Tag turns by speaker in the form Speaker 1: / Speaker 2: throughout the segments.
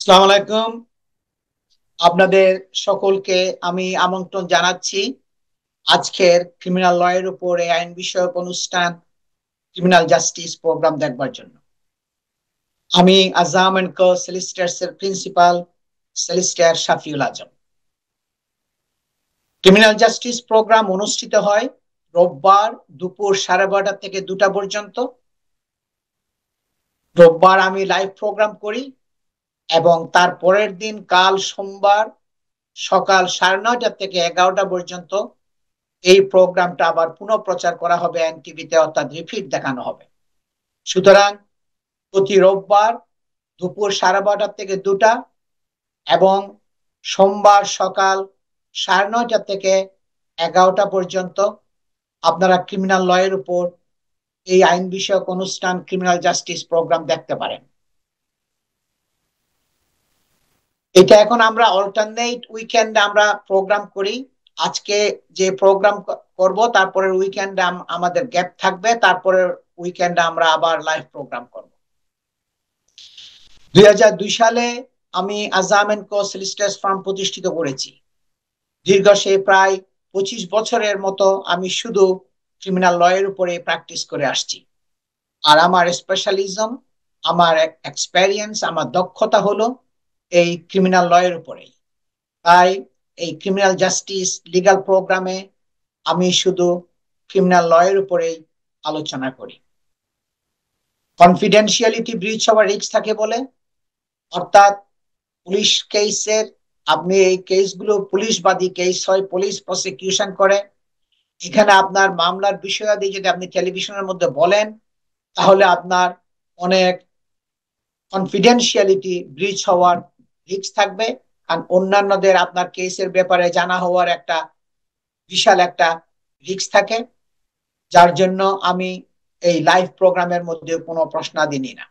Speaker 1: আসসালামু আলাইকুম। আপনাদের সকলকে আমি আমন্ত্রণ জানাচ্ছি আজকের ক্রিমিনাল ল এর উপরে আইন বিষয়ক অনুষ্ঠান ক্রিমিনাল জাস্টিস প্রোগ্রাম দেখবার জন্য। আমি আজম এন্ড কো সলিসিটার্স এর প্রিন্সিপাল সলিসিটার শাফিউল আজম। ক্রিমিনাল জাস্টিস প্রোগ্রাম অনুষ্ঠিত হয় রোববার দুপুর 12:30 থেকে 2টা পর্যন্ত। রোববার আমি লাইভ প্রোগ্রাম করি এবং তার পরের দিন কাল সোমবার সকাল 9:30 থেকে 11টা পর্যন্ত এই প্রোগ্রামটা আবার পুনঃপ্রচার করা হবে এনটিভিতে, অর্থাৎ রিপিট দেখানো হবে। সুতরাং প্রতি রোববার দুপুর 12:30 থেকে 2টা এবং সোমবার সকাল 9:30 থেকে 11টা পর্যন্ত আপনারা ক্রিমিনাল ল এর উপর এই আইন বিষয়ক অনুষ্ঠান ক্রিমিনাল জাস্টিস প্রোগ্রাম দেখতে পারেন। এটা এখন আমরা অল্টারনেট উইকেন্ডে আমরা প্রোগ্রাম করি। আজকে যে প্রোগ্রাম করব তারপরের উইকেন্ডে আমাদের গ্যাপ থাকবে, তারপরের উইকেন্ডে আমরা আবার লাইভ প্রোগ্রাম করব। 2002 সালে আমি আজম এন্ড কো সলিসিটার্স ফার্ম প্রতিষ্ঠিত করেছি। দীর্ঘ সে প্রায় 25 বছরের মতো আমি শুধু ক্রিমিনাল ল এর উপরে প্র্যাকটিস করে আসছি। আর আমার স্পেশালিজম, আমার এক্সপেরিয়েন্স, আমার দক্ষতা হলো এই ক্রিমিনাল ল এর উপরেই। তাই এই ক্রিমিনাল জাস্টিস লিগ্যাল প্রোগ্রামে আমি শুধু ক্রিমিনাল ল এর উপরেই আলোচনা করি। কনফিডেন্সিয়ালিটি ব্রিচ হওয়ার রিস্ক থাকে বলে, অর্থাৎ পুলিশ কেসের, আপনি এই কেসগুলো পুলিশবাদী কেস হয়, পুলিশ প্রসিকিউশন করে, এখানে আপনার মামলার বিষয়াদি যদি আপনি টেলিভিশনের মধ্যে বলেন তাহলে আপনার অনেক কনফিডেন্সিয়ালিটি ব্রিচ হওয়ার রিস্ক থাকবে। কারণ অন্যান্যদের আপনার কেসের ব্যাপারে জানা হওয়ার একটা বিশাল একটা রিস্ক থাকে, যার জন্য আমি এই লাইভ প্রোগ্রামের মধ্যে কোনো প্রশ্নাদি নিই না।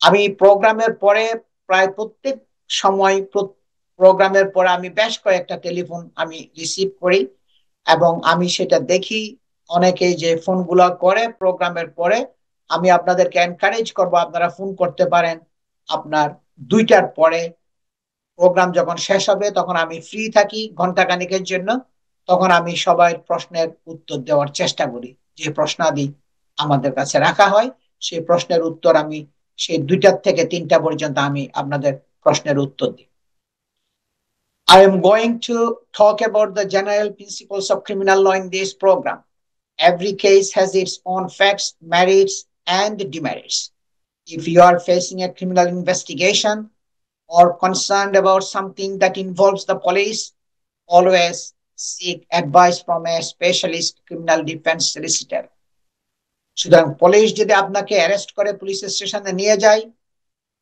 Speaker 1: আমি প্রোগ্রামের পরে প্রায় প্রত্যেক সময় প্রোগ্রামের পরে আমি বেশ কয়েকটা টেলিফোন আমি রিসিভ করি এবং আমি সেটা দেখি। অনেকেই যে ফোনগুলো করে প্রোগ্রামের পরে, আমি আপনাদেরকে এনকারেজ করব আপনারা ফোন করতে পারেন আপনার 2টার পরে। প্রোগ্রাম যখন শেষ হবে তখন আমি ফ্রি থাকি ঘন্টাখানেকের জন্য, তখন আমি সবাই প্রশ্নের উত্তর দেওয়ার চেষ্টা করি। যে প্রশ্নাদি আমাদের কাছে রাখা হয় সেই প্রশ্নের উত্তর আমি সেই 2টা থেকে 3টা পর্যন্ত আমি আপনাদের প্রশ্নের উত্তর দিই। I am going to talk about the general principles of criminal law in this program. Every case has its own facts, merits, and demerits. If you are facing a criminal investigation or concerned about something that involves the police, always seek advice from a specialist criminal defense solicitor. সুতরাং police যদি আপনাকে arrest করে police স্টেশনে নিয়ে যায়,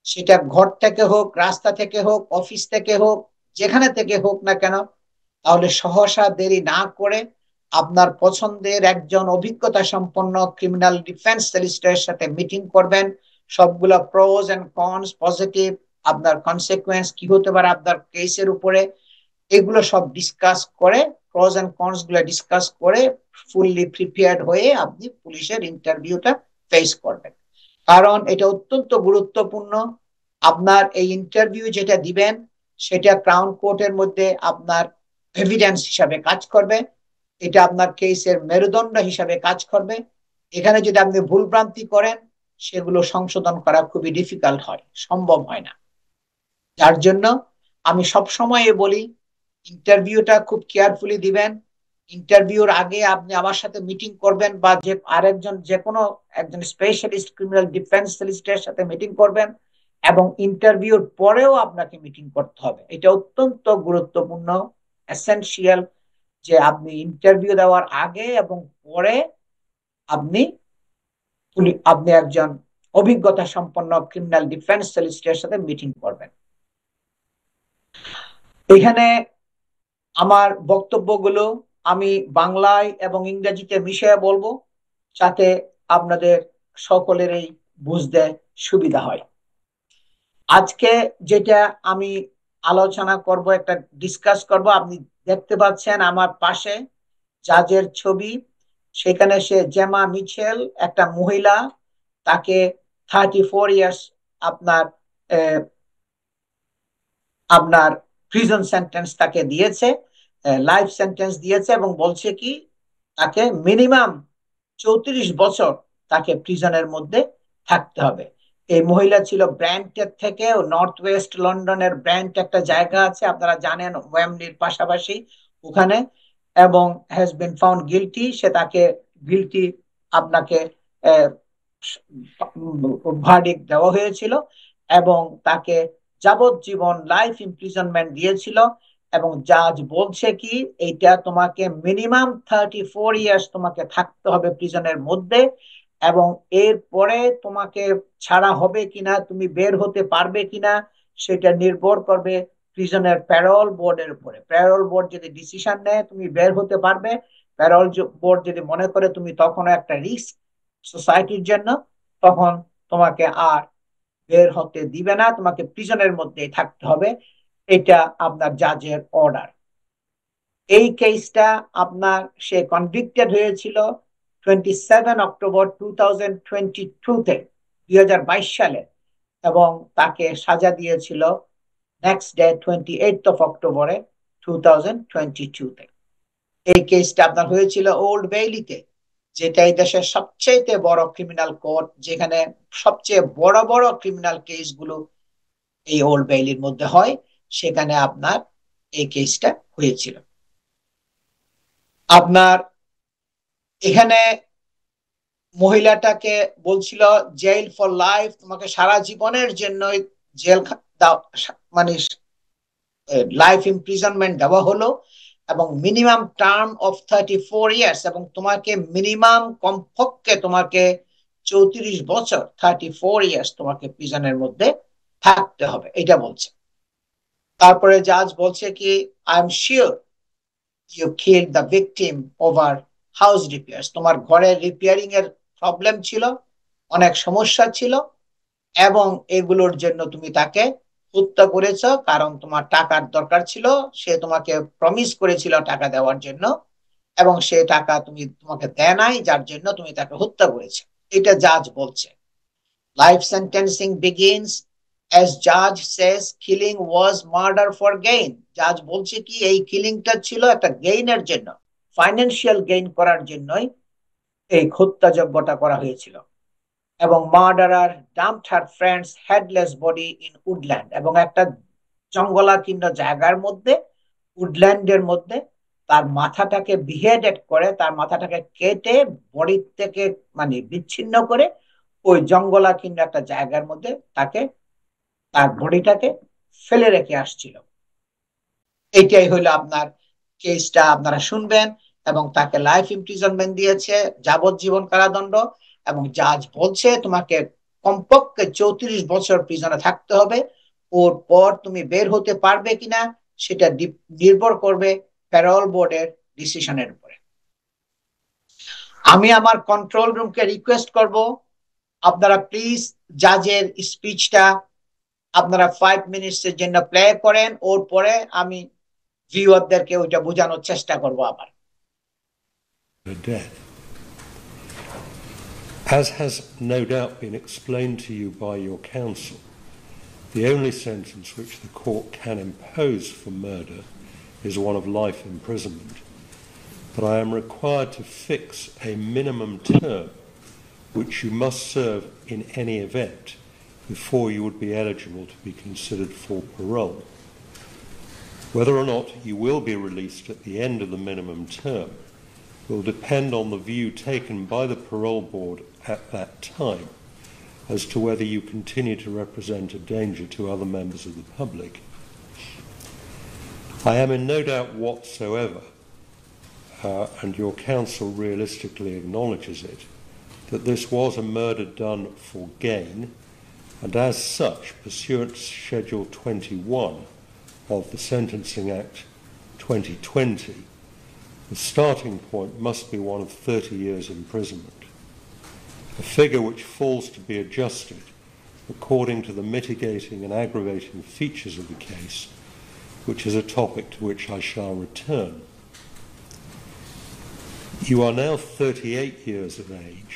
Speaker 1: সেটা ঘর থেকে হোক, রাস্তা থেকে হোক, অফিস থেকে হোক, যেখানে থেকে হোক না কেন, তাহলে সহসা দেরি না করে আপনার পছন্দের একজন অভিজ্ঞতা সম্পন্ন ক্রিমিনাল ডিফেন্স সলিসিটরের সাথে মিটিং করবেন। সবগুলো প্রোজ এন্ড কনস, পজিটিভ, আপনার কনসিকুয়েন্স কি হতে পারে আপনার কেসের উপরে, এগুলো সব ডিসকাস করে, প্রোজ এন্ড কনস গুলো ডিসকাস করে ফুললি প্রিপেয়ার্ড হয়ে আপনি পুলিশের ইন্টারভিউটা ফেস করবেন। কারণ এটা অত্যন্ত গুরুত্বপূর্ণ। আপনার এই ইন্টারভিউ যেটা দিবেন সেটা ক্রাউন কোর্টের মধ্যে আপনার এভিডেন্স হিসাবে কাজ করবে। এটা আপনার কেসের মেরুদণ্ড হিসাবে কাজ করবে। এখানে যদি আপনি ভুলভ্রান্তি করেন সেগুলো সংশোধন করা খুবই ডিফিকাল্ট হয়, সম্ভব হয় না। যার জন্য আমি সব সময় বলি ইন্টারভিউটা খুব কেয়ারফুলি দিবেন। ইন্টারভিউর আগে আপনি আমার সাথে মিটিং করবেন বা যে আরেকজন যে কোনো একজন স্পেশালিস্ট ক্রিমিনাল ডিফেন্স সলিসিটরের সাথে মিটিং করবেন, এবং ইন্টারভিউর পরেও আপনাকে মিটিং করতে হবে। এটা অত্যন্ত গুরুত্বপূর্ণ, এসেনশিয়াল, যে আপনি ইন্টারভিউ দেওয়ার আগে এবং পরে আপনি আপনি একজন অভিজ্ঞতা সম্পন্ন ক্রিমিনাল ডিফেন্স সলিসিটরের সাথে মিটিং করবেন। এখানে আমার বক্তব্যগুলো আমি বাংলায় এবং ইংরেজিতে মিশিয়ে বলবো, যাতে আপনাদের সকলেরই বুঝতে সুবিধা হয়। আজকে যেটা আমি আলোচনা করব, একটা ডিসকাস করব, আপনি দেখতে পাচ্ছেন আমার পাশে জাজের ছবি। সেখানে সে জেমা মিচেল, একটা মহিলা, তাকে 34 ইয়ার্স আপনার আপনার প্রিজন সেন্টেন্স তাকে দিয়েছে, লাইফ সেন্টেন্স দিয়েছে, এবং বলছে কি তাকে মিনিমাম 34 বছর তাকে প্রিজনের মধ্যে থাকতে হবে। এই মহিলা ছিল ব্র্যান্টের থেকে, নর্থ ওয়েস্ট লন্ডনের ব্র্যান্ট একটা জায়গা আছে, আপনারা জানেন, ওয়েমলির পাশাপাশি ওখানে, এবং হ্যাজ বিন ফাউন্ড গিলটি। সে তাকে গিলটি আপনাকে ভার্ডিক্ট দেওয়া হয়েছিল, এবং তাকে যাবজ্জীবন লাইফ ইমপ্রিজনমেন্ট দিয়েছিল। এবং জাজ বলছে কি এইটা তোমাকে মিনিমাম 34 ইয়ার্স তোমাকে থাকতে হবে প্রিজনের মধ্যে, এবং এরপরে তোমাকে ছাড়া হবে কিনা, তুমি বের হতে পারবে কিনা, সেটা নির্ভর করবে প্রিজনের প্যারোল বোর্ডের উপরে। প্যারোল বোর্ড যদি ডিসিশন নেয় তুমি বের হতে পারবে, প্যারোল বোর্ড যদি মনে করে তুমি তখনও একটা রিস্ক সোসাইটির জন্য, তখন তোমাকে আর বের হতে দিবে না, তোমাকে প্রিজনের মধ্যেই থাকতে হবে। এটা আপনার জাজের অর্ডার। এই কেসটা আপনার সে কনভিক্টেড হয়েছিল 27 অক্টোবর 2022-তে, 2022 সালে, এবং তাকে সাজা দিয়েছিল নেক্সট ডে 28 অক্টোবরে 2022-তে। এই কেসটা আপনার হয়েছিল ওল্ড বেইলিতে, যেটা এই দেশের সবচেয়ে বড় ক্রিমিনাল কোর্ট, যেখানে সবচেয়ে বড় বড় ক্রিমিনাল কেসগুলো এই ওল্ড বেইলির মধ্যে হয়। সেখানে আপনার এই কেসটা হয়েছিল। আপনার এখানে মহিলাটাকে বলছিল জেল ফর লাইফ, তোমাকে সারা জীবনের জন্য জেল মানে লাইফ ইমপ্রিজনমেন্ট দেওয়া হলো, এবং মিনিমাম টার্ম অফ 34 ইয়ার্স, এবং তোমাকে মিনিমাম কমপক্ষে তোমাকে 34 বছর 34 ইয়ার্স তোমাকে প্রিজনের মধ্যে থাকতে হবে, এটা বলছে। তারপরে জাজ বলছে কি I am sure you kill the victim over house repairs, তোমার ঘরের রিপেয়ারিং এর প্রবলেম ছিল, অনেক সমস্যা ছিল, এবং এগুলোর জন্য তুমি তাকে হত্যা করেছ, কারণ তোমার টাকার দরকার ছিল, সে তোমাকে প্রমিস করেছিল টাকা দেওয়ার জন্য, এবং সে টাকা তোমাকে দেয় নাই, যার জন্য তুমি তাকে হত্যা করেছো। এটা জাজ বলছে। Life sentencing begins as judge says killing was murder for gain, জাজ বলছে কি এই কিলিংটা ছিল একটা গেইনের জন্য, ফাইন্যান্সিয়াল গেইন করার জন্যই এই হত্যাযজ্ঞটা করা হয়েছিল। এবং murderer dumped her friend's headless body in woodland, এবং একটা জঙ্গলাকীর্ণ জায়গার মধ্যে, উডল্যান্ডের মধ্যে তার মাথাটাকে বিহেডেড করে, তার মাথাটাকে কেটে বডি থেকে মানে বিচ্ছিন্ন করে ওই জঙ্গলাকীর্ণ একটা জায়গার মধ্যে তাকে, তার বডিটাকে ফেলে রেখে আসছিল। এইটাই হলো আপনার কেসটা, আপনারা শুনবেন। এবং তাকে লাইফ ইমপ্রিজনমেন্ট দিয়েছে, যাবজ্জীবন কারাদণ্ড, এবং জাজ বলছে তোমাকে কমপক্ষে 34 বছর প্রিজনে থাকতে হবে, ওর পর তুমি বের হতে পারবে কিনা সেটা নির্ভর করবে প্যারোল বোর্ডের ডিসিশনের উপরে। আমি আমার কন্ট্রোল রুমকে রিকোয়েস্ট করব, আপনারা প্লিজ জাজের স্পিচটা আপনারা 5 মিনিটসের জন্য প্লে করেন, ওর পরে আমি ভিউয়ারদেরকে ওইটা বোঝানোর চেষ্টা করব আবার।
Speaker 2: Death. As has no doubt been explained to you by your counsel, the only sentence which the court can impose for murder is one of life imprisonment, but I am required to fix a minimum term which you must serve in any event before you would be eligible to be considered for parole. Whether or not you will be released at the end of the minimum term will depend on the view taken by the parole board at that time as to whether you continue to represent a danger to other members of the public. I am in no doubt whatsoever, and your counsel realistically acknowledges it, that this was a murder done for gain, and as such, pursuant to Schedule 21 of the Sentencing Act 2020, the starting point must be one of 30 years imprisonment, a figure which falls to be adjusted according to the mitigating and aggravating features of the case, which is a topic to which I shall return. You are now 38 years of age.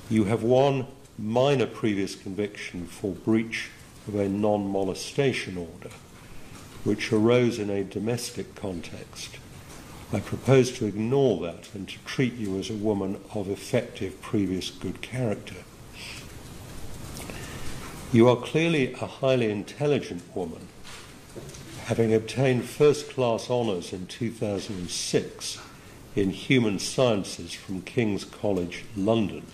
Speaker 2: You have one minor previous conviction for breach of a non-molestation order, which arose in a domestic context. I propose to ignore that and to treat you as a woman of effective previous good character. You are clearly a highly intelligent woman, having obtained first-class honours in 2006 in human sciences from King's College, London,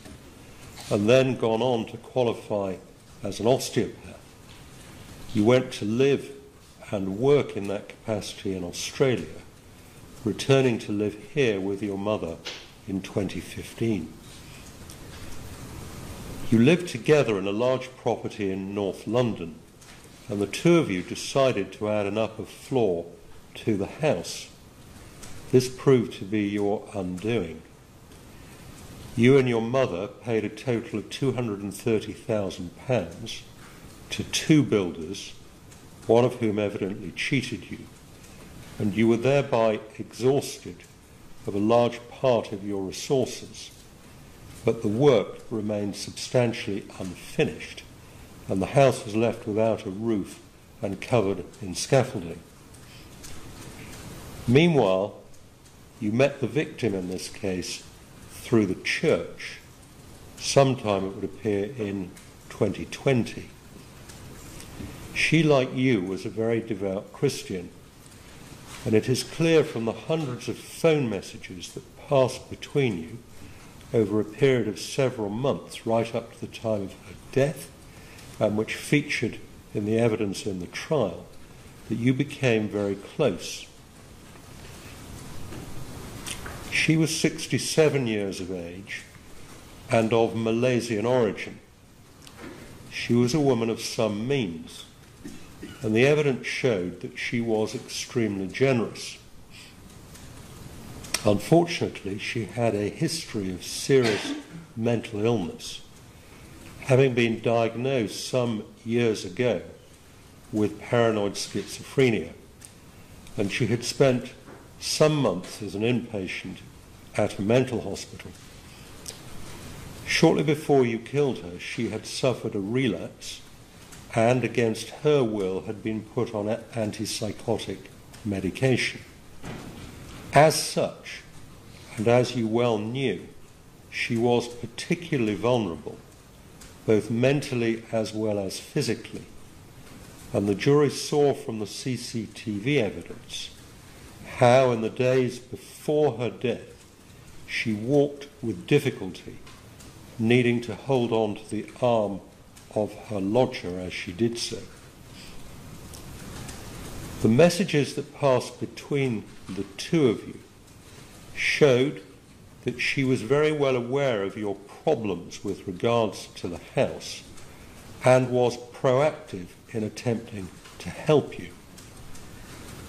Speaker 2: and then gone on to qualify as an osteopath. You went to live and work in that capacity in Australia, returning to live here with your mother in 2015. You lived together in a large property in North London, and the two of you decided to add an upper floor to the house. This proved to be your undoing. You and your mother paid a total of £230,000 to two builders, one of whom evidently cheated you, and you were thereby exhausted of a large part of your resources. But the work remained substantially unfinished, and the house was left without a roof and covered in scaffolding. Meanwhile, you met the victim in this case through the church, sometime it would appear in 2020. She, like you, was a very devout Christian, and it is clear from the hundreds of phone messages that passed between you over a period of several months, right up to the time of her death, and which featured in the evidence in the trial, that you became very close. She was 67 years of age and of Malaysian origin. She was a woman of some means, and the evidence showed that she was extremely generous. Unfortunately, she had a history of serious mental illness, having been diagnosed some years ago with paranoid schizophrenia, and she had spent some months as an inpatient at a mental hospital. Shortly before you killed her, she had suffered a relapse and, against her will, had been put on antipsychotic medication. As such, and as you well knew, she was particularly vulnerable, both mentally as well as physically, and the jury saw from the CCTV evidence how in the days before her death she walked with difficulty, needing to hold on to the arm of her lodger as she did so. The messages that passed between the two of you showed that she was very well aware of your problems with regards to the house and was proactive in attempting to help you.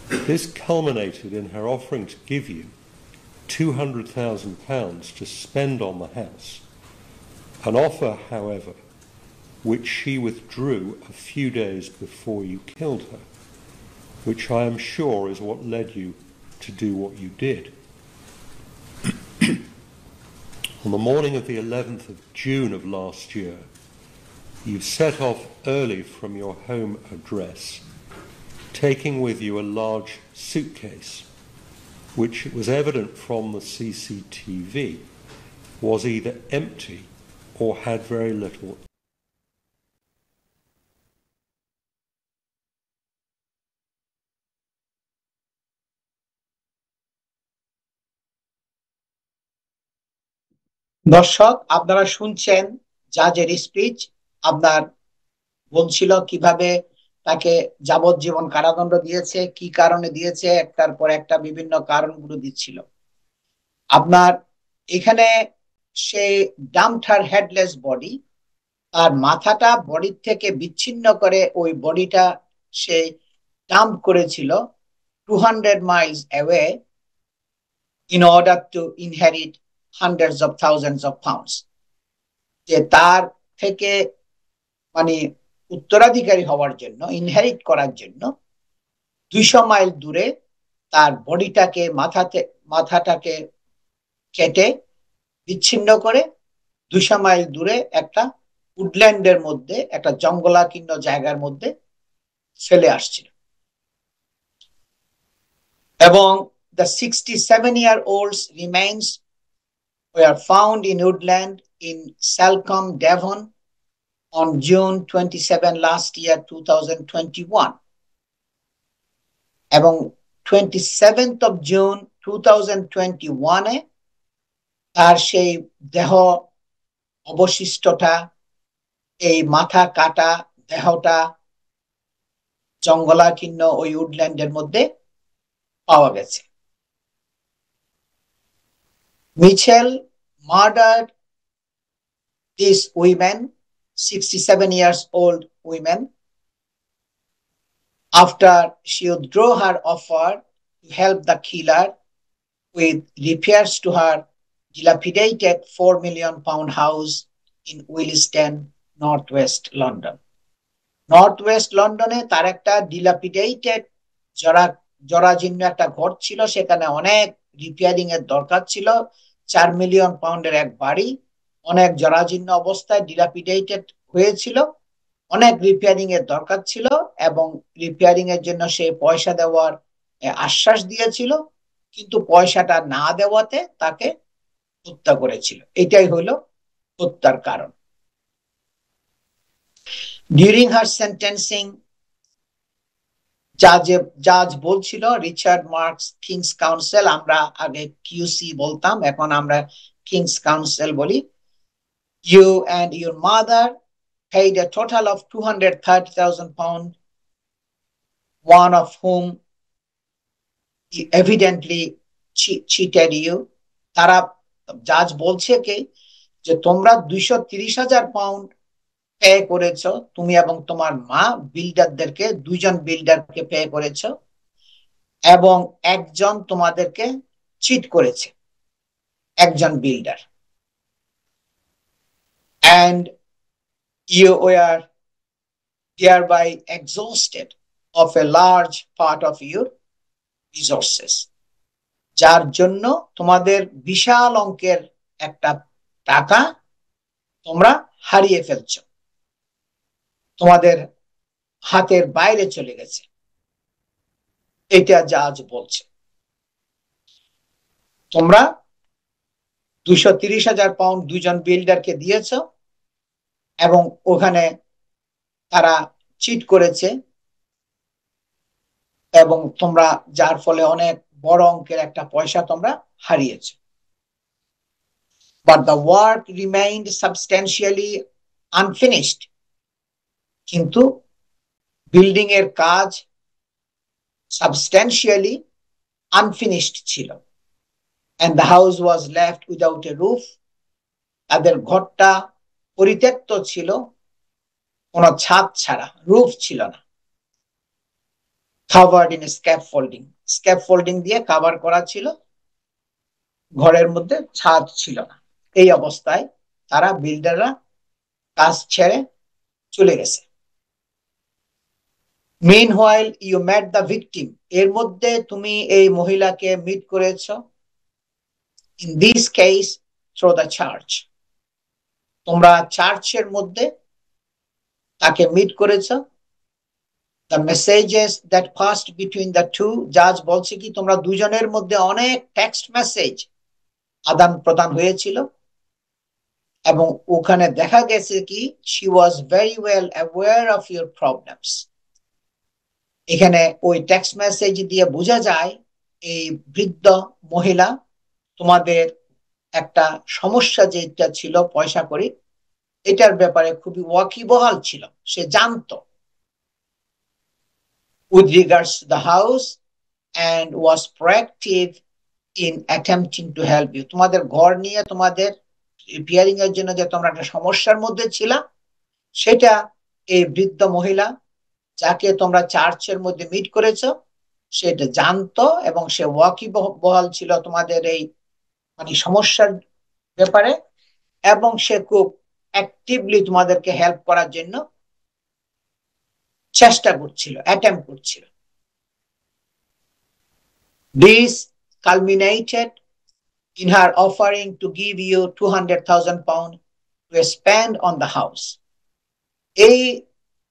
Speaker 2: This culminated in her offering to give you £200,000 to spend on the house, an offer, however, which she withdrew a few days before you killed her, which I am sure is what led you to do what you did. On the morning of the 11th of June of last year, you set off early from your home address, taking with you a large suitcase, which it was evident from the CCTV was either empty or had very little.
Speaker 1: দর্শক, আপনারা শুনছেন জাজের speech. আপনার বলছিল কিভাবে তাকে যাবজ্জীবন কারাদণ্ড দিয়েছে, কি কারণে দিয়েছে, একটার পর একটা বিভিন্ন কারণগুলো দিচ্ছিল। আপনার এখানে সে ডাম্পড হার হেডলেস বডি, আর মাথাটা বডির থেকে বিচ্ছিন্ন করে ওই বডিটা সে ডাম্প করেছিল 200 miles away in order to inherit hundreds of thousands of pounds. যে তার থেকে মানে উত্তরাধিকারী হওয়ার জন্য, ইনহেরিট করার জন্য 200 মাইল দূরে তার বডিটাকে, মাথাটাকে কেটে বিচ্ছিন্ন করে 200 মাইল দূরে একটা উডল্যান্ডের মধ্যে, একটা জঙ্গলাকীর্ণ জায়গার মধ্যে ফেলে আসছিল। এবং the 67-year-old's remains were found in woodland in Salcombe, Devon on June 27 last year 2021 এবং 27th of June 2021 তার সেই দেহ অবশিষ্টটা এই মাথা কাটা দেহটা জঙ্গলাকীর্ণ ওই উডল্যান্ডের মধ্যে পাওয়া গেছে Mitchell murdered these women 67 years old women after she withdrew her offer to help the killer with repairs to her dilapidated £4 million house in Williston, Northwest London. Northwest London তার একটা dilapidated জরাজীর্ণ একটা ঘর ছিল সেখানে অনেক রিপেয়ারিং এর দরকার ছিল £4 মিলিয়ন এক বাড়ি অনেক জরাজীর্ণ অবস্থায় dilapidated হয়েছিল অনেক রিপেয়ারিং এর দরকার ছিল এবং রিপেয়ারিং এর জন্য সে পয়সা দেওয়ার আশ্বাস দিয়েছিল কিন্তু পয়সাটা না দেওয়াতে তাকে হত্যা করেছিল এটাই হলো হত্যার কারণ During her sentencing জাজ বলছিল রিচার্ড মার্কস কিংস কাউন্সিল আমরা আগে কিউসি বলতাম এখন আমরা কিংস কাউন্সিল বলি You and your mother paid a total of £230,000 one of whom evidently cheated you তারা জাজ বলছে কি যে তোমরা 230,000 পাউন্ড পে করেছো তুমি এবং তোমার মা বিল্ডারদেরকে দুইজন বিল্ডারকে পে করেছো এবং একজন তোমাদেরকে চিট করেছে একজন builder and you were thereby exhausted of a large part of your resources যার জন্য তোমাদের বিশাল অঙ্কের একটা টাকা তোমরা হারিয়ে ফেলছো তোমাদের হাতের বাইরে চলে গেছে এটা জাজ বলছে তোমরা 230,000 পাউন্ড দুইজন বিল্ডারকে দিয়েছ এবং ওখানে তারা চিট করেছে এবং তোমরা যার ফলে অনেক বড় অঙ্কের একটা পয়সা তোমরা হারিয়েছো but the work remained substantially unfinished কিন্তু বিল্ডিং এর কাজ substantially unfinished ছিল and the house was left without a roof তাদের ঘরটা পরিত্যক্ত ছিল কোনো ছাদ ছাড়া রুফ ছিল না covered in scaffolding দিয়ে কভার করা ছিল ঘরের মধ্যে ছাদ ছিল না এই অবস্থায় তারা বিল্ডাররা কাজ ছেড়ে চলে গেছে meanwhile you met the victim এর মধ্যে তুমি এই মহিলাকে মিট করেছো in this case through the church তোমরা চার্চের মধ্যে তাকে মিট করেছো the messages that passed between the two জাজ বলছে কি তোমরা দুজনের মধ্যে অনেক টেক্সট মেসেজ আদান প্রদান হয়েছিল এবং ওখানে দেখা গেছে কি she was very well aware of your problems এখানে ওই টেক্সট মেসেজ দিয়ে বোঝা যায় এই বৃদ্ধ মহিলা তোমাদের একটা সমস্যা যেটা ছিল পয়সা করি এটার ব্যাপারে খুবই ওয়াকিবহাল ছিল সে জানতো with regards to the house and was proactive in attempting to help you তোমাদের ঘর নিয়ে তোমাদের রিপেয়ারিং এর জন্য যে তোমরা একটা সমস্যার মধ্যে ছিল সেটা এই বৃদ্ধ মহিলা যাকে তোমরা চার্চের মধ্যে মিট করেছো সেটা জানতো এবং সে ওয়াকিবহাল ছিল তোমাদের এই মানে সমস্যার ব্যাপারে এবং সে খুব অ্যাক্টিভলি তোমাদেরকে হেল্প করার জন্য চেষ্টা করছিল অ্যাটেম্প করছিল This culminated in her offering to give you £200,000 to spend on the house এই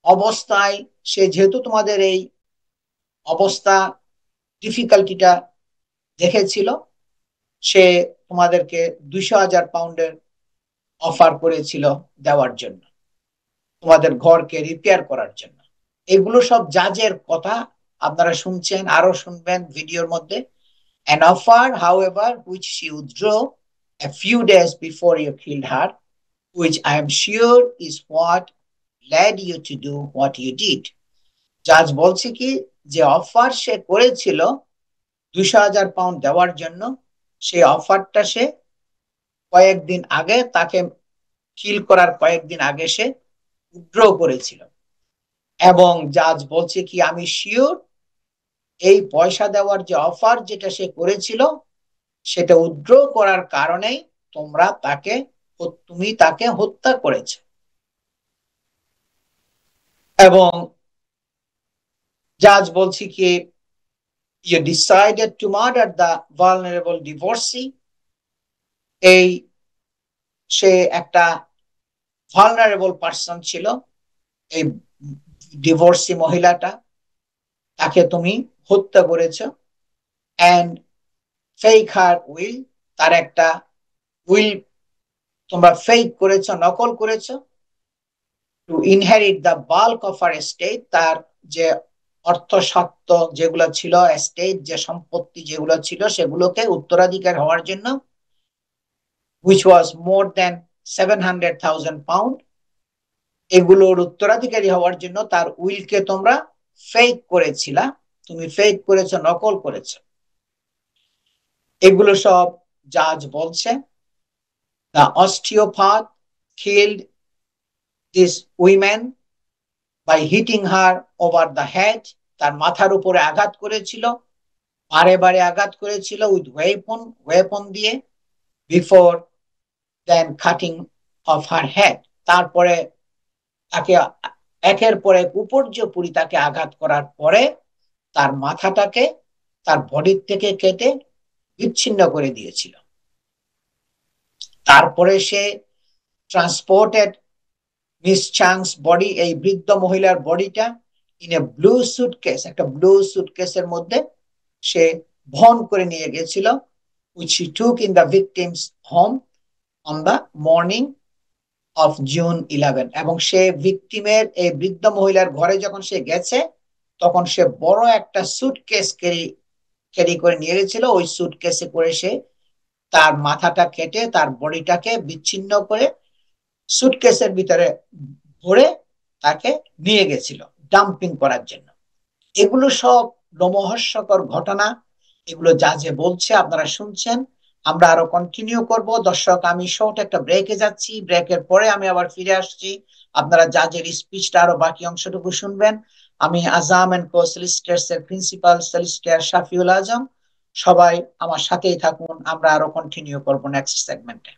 Speaker 1: অবস্থায় সে যেহেতু তোমাদের এই অবস্থা ডিফিকাল্টিটা দেখেছিল, সে তোমাদেরকে 200,000 পাউন্ডের অফার করেছিল দেওয়ার জন্য, তোমাদের ঘরকে রিপেয়ার করার জন্য। এগুলো সব জাজের কথা, আপনারা শুনছেন, আরো শুনবেন ভিডিওর মধ্যে। An offer, however, which she withdrew a few days before you killed her, which I am sure is what led you to do what you did. জাজ বলছে কি, যে অফার সে করেছিল 200,000 পাউন্ড দেওয়ার জন্য, সেই অফারটা সে কয়েকদিন আগে, তাকে কিল করার কয়েকদিন আগে সে উইথড্র করেছিল। এবং জাজ বলছে কি, আমি শিওর এই পয়সা দেওয়ার যে অফার যেটা সে করেছিল, সেটা উইথড্র করার কারণেই তুমি তাকে হত্যা করেছ। এবং জাজ বলছি কি, you decided to murder the vulnerable divorcee. এই সে একটা ভালনারেবল পার্সন ছিল, এই ডিভোর্সি মহিলাটা, তাকে তুমি হত্যা করেছ। এন্ড ফেক হার উইল, তার একটা উইল তোমরা ফেক করেছো, নকল করেছো। To inherit the bulk of her estate, তার যে অর্থ সত্ত্ব যেগুলো ছিল, এস্টেট যে সম্পত্তি যেগুলো ছিল, সেগুলোকে উত্তরাধিকার হওয়ার জন্য, which was more than 700,000 pound, এগুলোর উত্তরাধিকারী হওয়ার জন্য তার উইলকে তোমরা ফেক করেছিলা, তুমি ফেক করেছো, নকল করেছো। এগুলো সব জাজ বলছে। The osteopath killed this woman by hitting her over the head, তার মাথার উপরে আঘাত করেছিল, বারে বারে আঘাত করেছিল, উইথ ওয়েপন দিয়ে, before then cutting off her head, তারপরে তাকে একের পর এক উপর্যুপরি তাকে আঘাত করার পরে তার মাথাটাকে তার বডির থেকে কেটে বিচ্ছিন্ন করে দিয়েছিল। তারপরে সে ট্রান্সপোর্টেড মিস চাংস বডি, এই বৃদ্ধ মহিলার বডিটা, ইন এ ব্লু সুটকেস, একটা ব্লু সুটকেসের মধ্যে সে বহন করে নিয়ে গেছিল, which she took in the victim's home on the morning of June 11। এবং সে ভিকটিমের, এই বৃদ্ধ মহিলার ঘরে যখন সে গেছে, তখন সে বড় একটা সুটকেস ক্যারি করে নিয়ে গেছিল। ওই সুটকেসে করে সে তার মাথাটা কেটে তার বডিটাকে বিচ্ছিন্ন করে সুটকেসের ভিতরে ভরে তাকে নিয়ে গেছিল ডাম্পিং করার জন্য। এগুলো সব লোমহর্ষকর ঘটনা, এগুলো জাজে বলছে, আপনারা শুনছেন। আমরা আরো কন্টিনিউ করব। দর্শক, আমি শর্ট একটা ব্রেকে যাচ্ছি, ব্রেকের পরে আমি আবার ফিরে আসছি, আপনারা জাজের স্পিচটা আরো বাকি অংশটুকু শুনবেন। আমি আজম এন্ড কো সলিসিটরস এর প্রিন্সিপাল সলিসিটর শাফিউল আজম, সবাই আমার সাথেই থাকুন, আমরা আরো কন্টিনিউ করব নেক্সট সেগমেন্টে।